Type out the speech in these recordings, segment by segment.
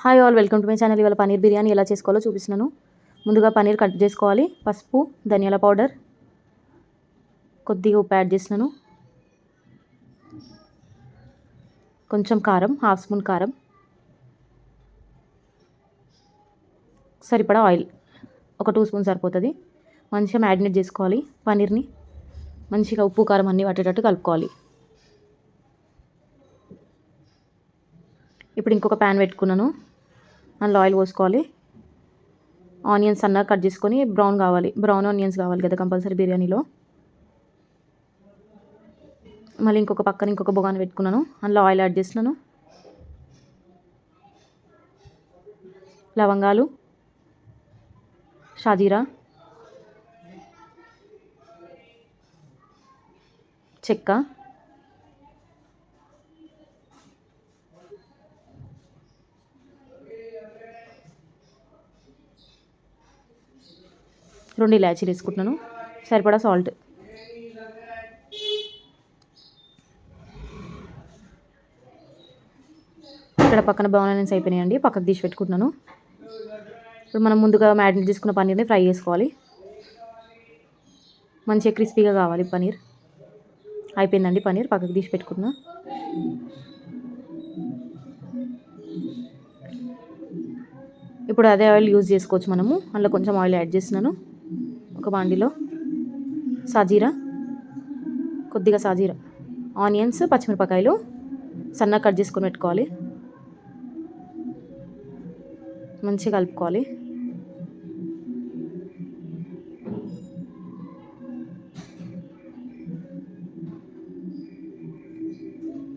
Hi all, welcome to my channel. ఇవాళ పన్నీర్ బిర్యానీ ఎలా చేసుకోవాలో చూపిస్తున్నాను. ముందుగా పన్నీర్ కట్ చేసుకోవాలి. పసుపు, ధనియాల పౌడర్, కొద్దిగా ఉప్పు యాడ్ చేస్తున్నాను. కొంచెం కారం, హాఫ్ స్పూన్ కారం, సరిపడా ఆయిల్, ఒక 2 స్పూన్ సరిపోతుంది. మంచిగా మ్యారినేట్ చేసుకోవాలి. పన్నీర్ని మంచిగా ఉప్పు కారం అన్నీ పట్టేటట్టు కలుపుకోవాలి. ఇప్పుడు ఇంకొక ప్యాన్ పెట్టుకున్నాను. అందులో ఆయిల్ పోసుకోవాలి. ఆనియన్స్ సన్నగా కట్ చేసుకొని బ్రౌన్ ఆనియన్స్ కావాలి కదా కంపల్సరీ బిర్యానీలో. మళ్ళీ ఇంకొక బొగాని పెట్టుకున్నాను. అందులో ఆయిల్ యాడ్ చేస్తున్నాను. లవంగాలు, షాజీరా, చెక్క, రెండు ఇలాచీలు వేసుకుంటున్నాను. సరిపడా సాల్ట్. ఇక్కడ పక్కన బ్రౌన్ ఆనియన్స్ అయిపోయినాయండి, పక్కకు తీసి పెట్టుకుంటున్నాను. ఇప్పుడు మనం ముందుగా మ్యారినేట్ చేసుకున్న పన్నీర్ని ఫ్రై చేసుకోవాలి. మంచిగా క్రిస్పీగా కావాలి పన్నీర్. అయిపోయిందండి పన్నీర్, పక్కకు తీసి పెట్టుకుంటున్నా. ఇప్పుడు అదే ఆయిల్ యూజ్ చేసుకోవచ్చు మనము. అందులో కొంచెం ఆయిల్ యాడ్ చేస్తున్నాను. ఒక బాండిలో కొద్దిగా సాజీరా, ఆనియన్స్, పచ్చిమిరపకాయలు సన్నగా కట్ చేసుకొని పెట్టుకోవాలి. మంచిగా కలుపుకోవాలి.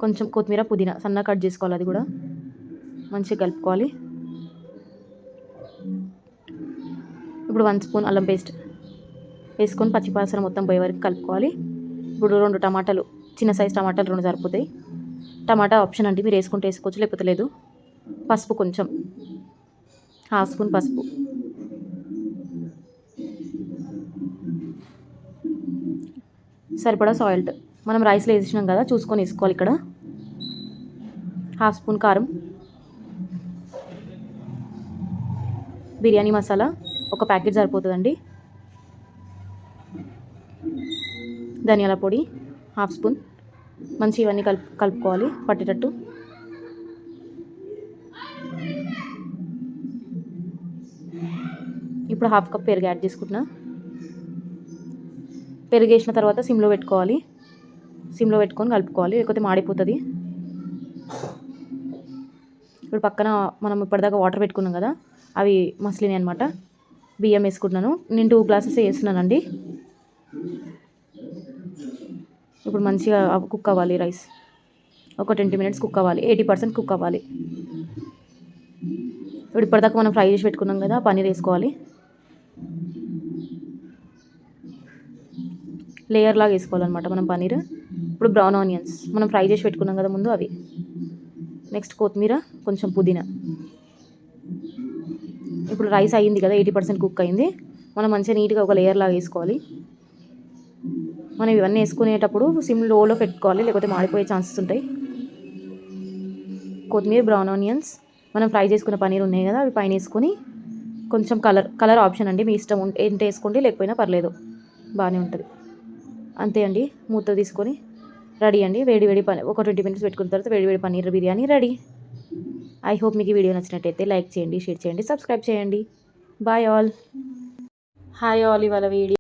కొంచెం కొత్తిమీర, పుదీనా సన్నగా కట్ చేసుకోవాలి. అది కూడా మంచిగా కలుపుకోవాలి. ఇప్పుడు 1 స్పూన్ అల్లం పేస్ట్ వేసుకొని పచ్చిపాసన మొత్తం పోయే వరకు కలుపుకోవాలి. ఇప్పుడు 2 టమాటాలు, చిన్న సైజు టమాటాలు 2 సరిపోతాయి. టమాటా ఆప్షన్ అండి, మీరు వేసుకుంటే వేసుకోవచ్చు, లేకపోతే లేదు. పసుపు కొంచెం, హాఫ్ స్పూన్ పసుపు. సరిపడా సాల్ట్, మనం రైస్లో వేసినాం కదా చూసుకొని వేసుకోవాలి. ఇక్కడ హాఫ్ స్పూన్ కారం, బిర్యానీ మసాలా ఒక ప్యాకెట్ సరిపోతుందండి. ధనియాల పొడి హాఫ్ స్పూన్. మంచి ఇవన్నీ కలుపుకోవాలి పట్టేటట్టు. ఇప్పుడు హాఫ్ కప్ పెరుగు యాడ్ చేసుకుంటున్నా. పెరుగు వేసిన తర్వాత సిమ్లో పెట్టుకోవాలి. సిమ్లో పెట్టుకొని కలుపుకోవాలి, లేకపోతే మాడిపోతుంది. ఇప్పుడు పక్కన మనం ఇప్పటిదాకా వాటర్ పెట్టుకున్నాం కదా, అవి మసిలినాయి అనమాట. బియ్యం వేసుకుంటున్నాను. నేను 2 గ్లాసెస్ వేస్తున్నానండి. ఇప్పుడు మంచిగా కుక్ అవ్వాలి రైస్. ఒక 20 మినిట్స్ కుక్ అవ్వాలి. 80% కుక్ అవ్వాలి. ఇప్పుడు ఇప్పటిదాకా మనం ఫ్రై చేసి పెట్టుకున్నాం కదా, పన్నీర్ వేసుకోవాలి. లేయర్ లాగా వేసుకోవాలన్నమాట మనం పన్నీర్. ఇప్పుడు బ్రౌన్ ఆనియన్స్ మనం ఫ్రై చేసి పెట్టుకున్నాం కదా ముందు, అవి. నెక్స్ట్ కొత్తిమీర, కొంచెం పుదీనా. ఇప్పుడు రైస్ అయ్యింది కదా, 80% కుక్ అయింది. మనం మంచిగా నీట్గా ఒక లేయర్ లాగా వేసుకోవాలి. మనం ఇవన్నీ వేసుకునేటప్పుడు సిమ్ లోలో పెట్టుకోవాలి, లేకపోతే మాడిపోయే ఛాన్సెస్ ఉంటాయి. కొత్తిమీర, బ్రౌన్ ఆనియన్స్, మనం ఫ్రై చేసుకున్న పన్నీర్ ఉన్నాయి కదా, అవి పైన వేసుకొని కొంచెం కలర్ ఆప్షన్ అండి, మీ ఇష్టం ఏంటి వేసుకోండి, లేకపోయినా పర్లేదు, బాగానే ఉంటుంది. అంతే అండి. మూత తీసుకొని రెడీ అండి. వేడి ఒక 20 మినిట్స్ పెట్టుకున్న తర్వాత వేడి paneer biryani ready. I hope మీకు ఈ వీడియో నచ్చినట్టయితే లైక్ చేయండి, షేర్ చేయండి, సబ్స్క్రైబ్ చేయండి. Bye all. హాయ్ ఆల్, ఇవాళ వీడియో